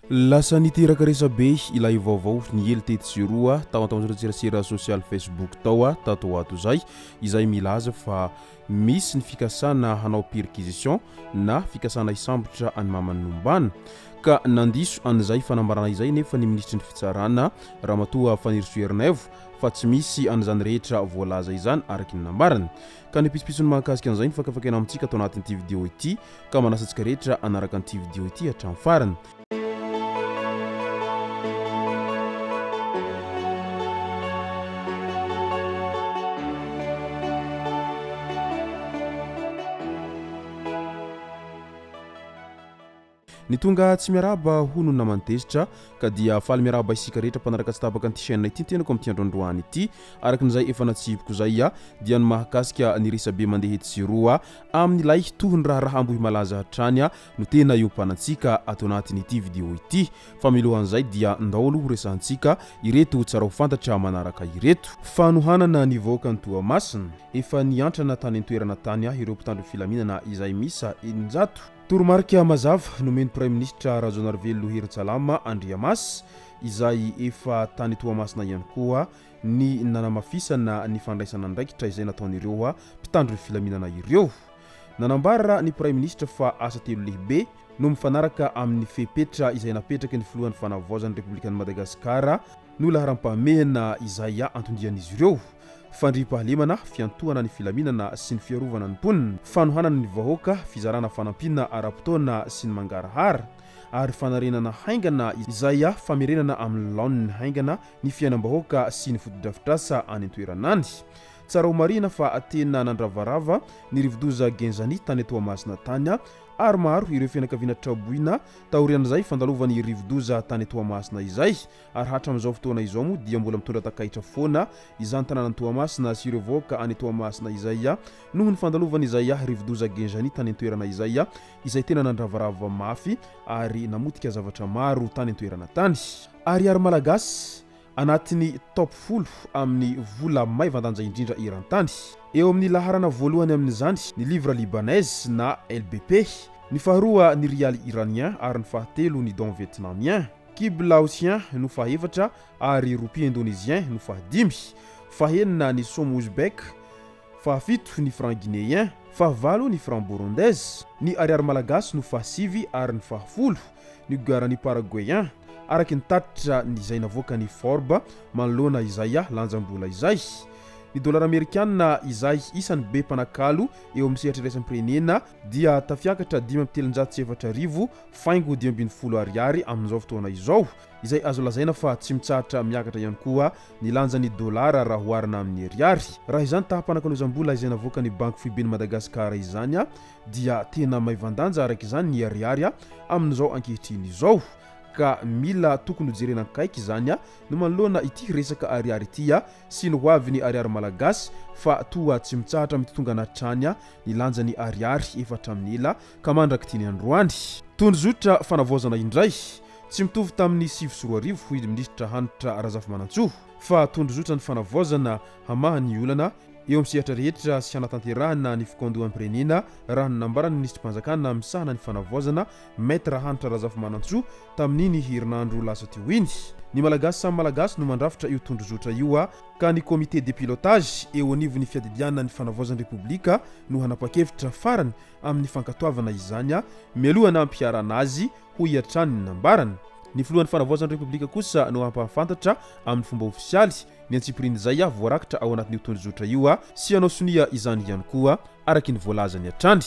Lasa niteraka resabe ilay vaovao ny ely tety ziroa tao an-taon'irasera social Facebook tao WATAWATA zay izay milaza fa misy ny fikasana hanao perquisition na fikasana isambotra any mamanombana ka nandiso an'izay fanambarana izay nefa ny ministry ny fitsarana ramatoa Fanirisoa Ernaivo fa tsy misy an'izany rehetra voalaza izany araky ny nambarany ka ny pisipitsony mahakasika an'izay ny fakafakena amintsika atao anatin'ity vidéo ity ka manasantsika rehetra anaraka an'ity vidéo ity hatramin'ny farany. Ny tonga tsy miaraba hono namantezitra ka dia faly miaraba isika rehetra mpanaraka tsy tabaka an'ity chaine ity tenako amin'ity androandroany ity araka n'izay efa natsipiko zay dia ny mahakasika ny resabe mandeha ety ziroa amin'ilay tohony raha ambohy malaza hatrany no tena iompanatsika ato anatin'ity vidéo ity fa milohan'izay dia ndao aloha resantsika ireto tsara ho fantatra manaraka ireto fanohanana ny vahoaka ny toamasina efa niantrana tany an-toerana tany ireo mpitandro filaminana izay misa 100 toromarika mazava nomeny Premier Ministre Ernaivo Hiratsalama Andriamas izay efa tany Toamasina ihany koa ny nanamafisana ny fandraisana andraikitra izay nataon'ireo mpitandro filaminana ireo. Nanambara ny Premier Ministre fa asa telo lehibe no mifanaraka amin'ny fepetra izay napetraky ny filohan'ny fanavaozan'ny Republikan'i Madagasikara no laharam-pahamehana izay antondian'izy ireo. Fandriampahalemana fiantohana ny filaminana sy ny fiarovana ny mponina fanohanana ny vahoaka fizarana fanampina ara-potoana sy ny mangarahara ary fanarenana haingana izay famerenana amin'ny laon'ny haingana ny fiainam-bahoaka sy ny fotodrafitrasa any an-toeranany. Tsara ho marina fa tena nandravarava ny rivodoza genzany tany Toamasina tany ary maro ireo fianakaviana traboina taorian'izay fandalovany rivodoza tany Toamasina izay ary hatramin'izao fotoana izao moa dia mbola mitondra takahitra foana izany tanàna Toamasina sy ireo vahoaka any Toamasina izay noho ny fandalovany izay rivodoza genzany tany an-toerana izay tena nandravarava mafy ary namotika zavatra maro tany an-toerana tany ary malagasy anatin'ny top 10 amin'ny vola maivandanja indrindra eran-tany. Eo amin'ny laharana voalohany amin'izany ny livre libanaise na LBP, ny faharoa ny rial iranien ary ny fahatelo ny don vietnamien, kib laotien no fahaefatra ary roupier indonésien no fahadimy, fahenina ny som ouzbek, fahafito ny franc guinéen, fahavalo ny franc burundais, ny ariary malagasy no fahasivy ary ny fahafolo ny guarani paraguayen araky ny tatitra ny izay navoaka ny forba manoloana izay lanjambola izay. Ny dollar amerikanina izay isany be mpanakalo eo amin'ny sehatr'iraisany pirenena dia tafiakatra 5,700 faingo 10 ariary amin'izao fotoana izao izay azo lazaina fa tsy mitsahatra miakatra ihany koa ny lanjan'ny dolara raha hoarina amin'ny ariary. Raha izany taham-panakalozam-bola izay navoaka ny banky foibeny Madagasikara izany dia tena maivandanja araka izany ny ariary amin'izao ankehitriny izao ka mila tokony jerena kaiky izany no manoloana ity resaka ariary ity sy ny hoavy ny ariary malagasy fa toa tsy mitsahatra mitotonga anatrany ny lanjany ariary efatra amin'ila ka mandraky tiany androany. Tondrozotra fanavaozana indray tsy mitovy tamin'ny 7 hoy ministra hanitra Razafy fa tondrozotra ny fanavaozana hamahany olana eo amin'ny sehatra rehetra sy hanatanterahana ny fikondohan'ny pirenena raha nanambarany ministry mpanjakana misahana ny fanavaozana maître hanitra Razafy tamin'iny herinandro lasa teo iny. Ny malagasy samy malagasy no mandrafitra io tondrozotra io ka ny comité de pilotage eo anivon'ny fiadidiana ny fanavaozan'ny republika no hanapa-kevitra farany amin'ny fankatoavana izany mialohana ampiarana azy ho iatrany ny nambarany. Ny filohan'ny fanavaozan'ny republika kosa no hampafantatra amin'ny fomba ofisialy ny antsipiriny izay voarakitra ao anatin'io tondrozotra io sy anao sonia izany ihany koa araky ny voalazany hatrany.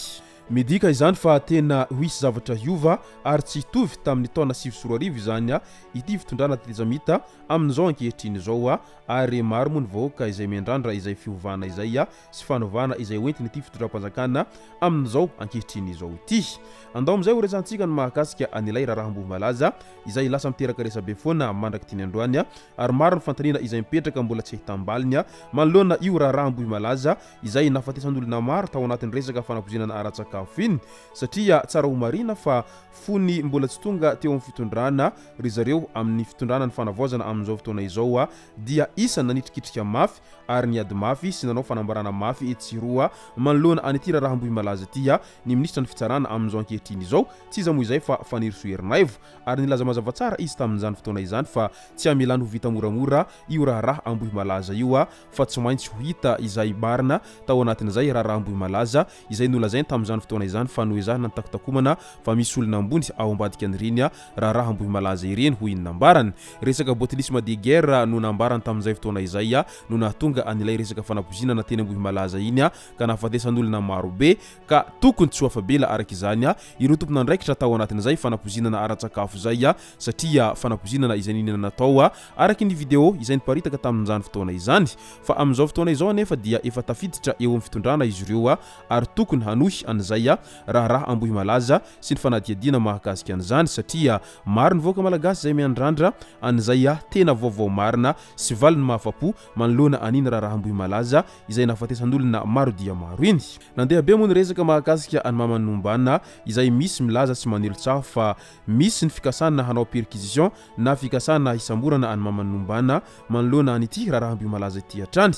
Medika izany fa tena hoisy zavatra hiova ary tsy hitovy tamin'ny taona 2024 izany ity fitondrana tezamita amin'izao ankehitriny izao ary maro moa ny vahoaka izay miandrandra izay fiovana izay sy fanovana izay hoentiny ity fitondram-panjakana amin'izao ankehitriny izao ity. Andao amin'izay ho resantsika ny mahakasika an'ilay rahambohy malaza izay lasa miteraka resabe foana mandraky tiany androany ary maro ny fantaniana izay mipetraka mbola tsy hitambaliny manoloana io rahambohy malaza izay nafatesan'olona maro tao anatin'ny resaka fanapozinana aratsaka sakafo iny satria tsara ho marina fa fony mbola tsy tonga teo amin'ny fitondrana ry zareo amin'ny fitondrana ny fanavaozana amin'izao fotoana izao dia isany nanitrikitrika mafy ary niady mafy sy nanao fanambarana mafy etsiroa manoloana an'ity raha ambohy malaza ty ny ministra ny fitsarana amin'izao ankehitriny izao tsy iza moa izay fa Fanirisoa Ernaivo ary nilaza mazava tsara izy tamin'izany fotoana izany fa tsy amelany ho vita moramora io raha ambohy malaza io fa tsy maintsy ho hita izay marina tao anatin'izay raha ambohy malaza izay nolazainy tamin'izany fotoana izany fa noho izany natakotakomana fa misy olona ambony ao ambadika an'ireny raha ambohy malaza ireny ho inona ambarany resaka botelisme de guerre no nambarany tamin'izay fotoana izay no nahatonga an'ilay resaka fanapozinana teny ambohy malaza iny ka nahafatesan'olona marobe ka tokony tsy ho afabela araka izany ireo tompona andraikitra tao anatin'izay fanapozinana ara-tsakafo zay satria fanapozinana izay ninana natao araka ny video izay niparitaka tamin'izany fotoana izany fa amin'izao fotoana izao nefa dia efa tafiditra eo amin'ny fitondrana izy ireo ary tokony hanohy an'izay raha ambohy malaza sy ny fanadihadiana mahakasika an'izany satria maro ny voaka malagasy izay miandrandra an'izay tena vaovao marina sy valiny mahafapo manoloana aniny raha ambohy malaza izay nahafatesan'olona maro dia maro iny nandeha be moa ny resaka mahakasika any mamanombana izay misy milaza sy manelon-tsaho fa misy ny fikasana hanao perquisition na fikasana Fisamborana any mamanombana manoloana an'ity raha ambohy malaza ity hatrany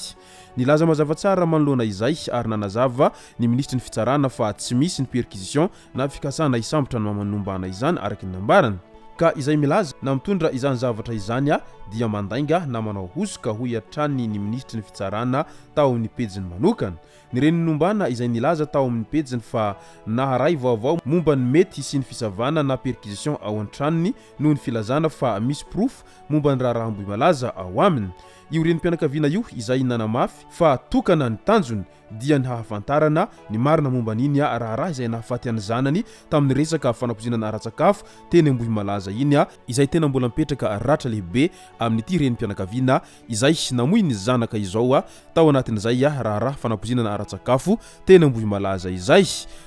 nilaza mazava tsara manoloana izay ary nanazava ny ministra ny fitsarana fa tsy misy ny perquisition na fikasana Fisamborana any mamanombana izany araka ny nambarany ka izay milaza na mitondra izany zavatra izany dia mandainga na manao hosoka ho hiatrany ny ministra ny fitsarana tao amin'ny pejiny manokana ny reninombana izay nilaza tao amin'ny pejiny fa naharay vaovao momba ny mety sy ny fisavana na perquisition ao an-tranony noho ny filazana fa misy proof momba ny raha ambohy malaza ao aminy io renim-pianakaviana io izay nanamafy fa tokana ny tanjony dia ny hahafantarana ny marina momba n'iny raha izay nahafaty any zanany tamin'ny resaka fanapozinana ara-tsakafo teny ambohy malaza iny izay tena mbola mipetraka ratra lehibe amin'ity renim-pianakaviana izay namoy ny zanaka izao tao anatin'izay raha fanapozinana ara-tsakafo teny ambohy malaza izay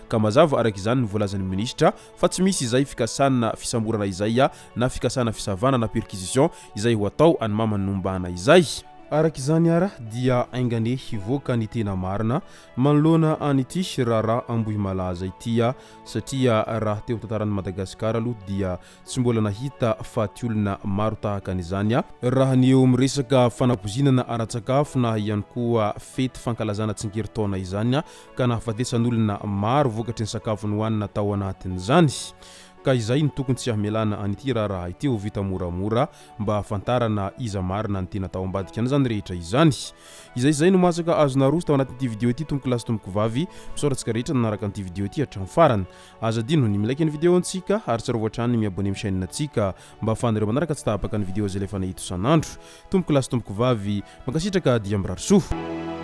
ka mazava araka izany ny voalazan'ny ministra fa tsy misy izay fikasana Fisamborana izay na fikasana Fisavana na perquisition izay ho atao any mamanombana izay araka izany ara dia aingane hivoaka ny tena marina manoloana an'ity raha ambohy malaza ity satria raha teo tantaran'ny Madagasikara aloha dia tsy mbola nahita faty olona maro tahaka an'izany raha ny eo amin'ny resaka fanapozinana ara-tsakafo na ihany koa fety fankalazana tsingeritaona izany ka nahafatesan'olona maro vokatry ny sakafo nohanina tao anatin'izany ka izay ny tokony tsy hamelana an'ity raha ity ho vita moramora mba hafantarana iza marina ny tena tao ambadika an'izany rehetra izany izay no masaka azona roso tao anatin'ity video ity tomboko lasy tomboko vavy misaoratsika rehetra nanaraka an'ity video ity hatramin'ny farany aza dino ny milaiky ny video antsika ary tsy rovoatrany miabone amin'ny chaîne antsika mba ahafahanareo manaraka tsy tahapaka ny video zay lefa nahito sanandro tomboko lasy tomboko vavy mankasitraka dia mirary soa